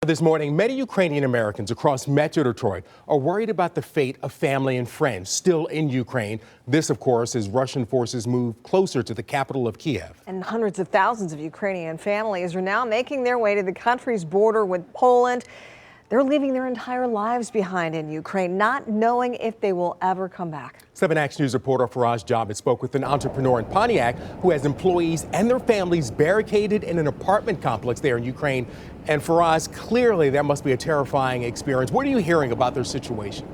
This morning, many Ukrainian Americans across Metro Detroit are worried about the fate of family and friends still in Ukraine. This, of course, as Russian forces move closer to the capital of Kiev. And hundreds of thousands of Ukrainian families are now making their way to the country's border with Poland. They're leaving their entire lives behind in Ukraine, not knowing if they will ever come back. 7 Action News reporter Faraz Javed spoke with an entrepreneur in Pontiac who has employees and their families barricaded in an apartment complex there in Ukraine. And Faraz, clearly that must be a terrifying experience. What are you hearing about their situation?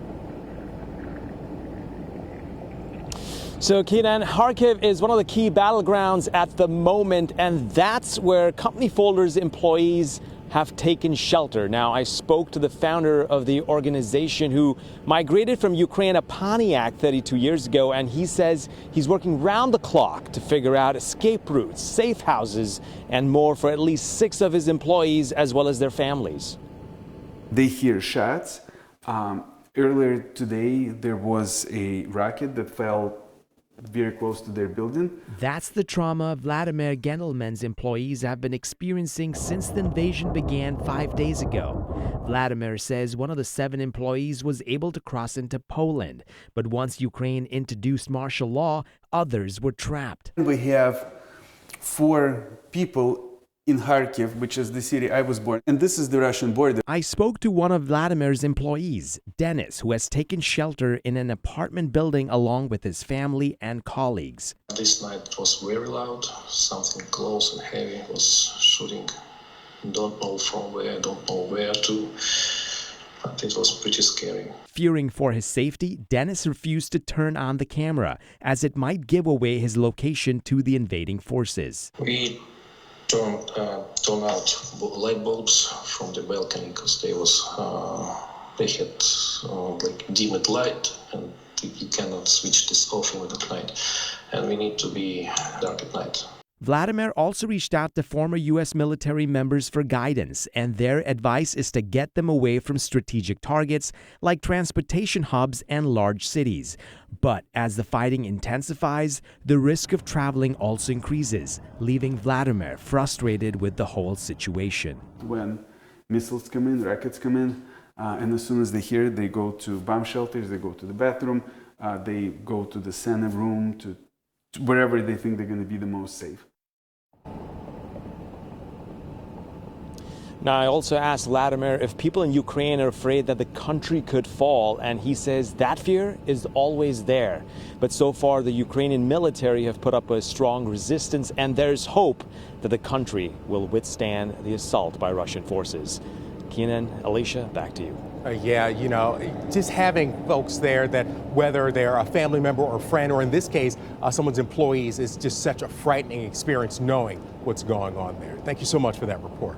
So, Keenan, Kharkiv is one of the key battlegrounds at the moment, and that's where Company Folder's employees have taken shelter. Now, I spoke to the founder of the organization who migrated from Ukraine to Pontiac 32 years ago, and he says he's working round the clock to figure out escape routes, safe houses, and more for at least 6 of his employees as well as their families. They hear shots. Earlier today, there was a rocket that fell very close to their building. That's the trauma Vladimir Gendelman's employees have been experiencing since the invasion began 5 days ago. Vladimir says one of the 7 employees was able to cross into Poland, but once Ukraine introduced martial law, others were trapped. We have 4 people in Kharkiv, which is the city I was born, and this is the Russian border. I spoke to one of Vladimir's employees, Dennis, who has taken shelter in an apartment building along with his family and colleagues. This night it was very loud, something close and heavy was shooting. Don't know from where, don't know where to, but it was pretty scary. Fearing for his safety, Dennis refused to turn on the camera, as it might give away his location to the invading forces. We turn out light bulbs from the balcony because they had like dimmed light, and you cannot switch this off in the night, and we need to be dark at night. Vladimir also reached out to former U.S. military members for guidance, and their advice is to get them away from strategic targets like transportation hubs and large cities. But as the fighting intensifies, the risk of traveling also increases, leaving Vladimir frustrated with the whole situation. When missiles come in, rockets come in, and as soon as they hear it, they go to bomb shelters, they go to the bathroom, they go to the Senate room, to wherever they think they're going to be the most safe. Now, I also asked Vladimir if people in Ukraine are afraid that the country could fall, and he says that fear is always there. But so far, the Ukrainian military have put up a strong resistance, and there's hope that the country will withstand the assault by Russian forces. Keenan, Alicia, back to you. Yeah, you know, just having folks there that whether they're a family member or friend, or in this case, someone's employees, is just such a frightening experience knowing what's going on there. Thank you so much for that report.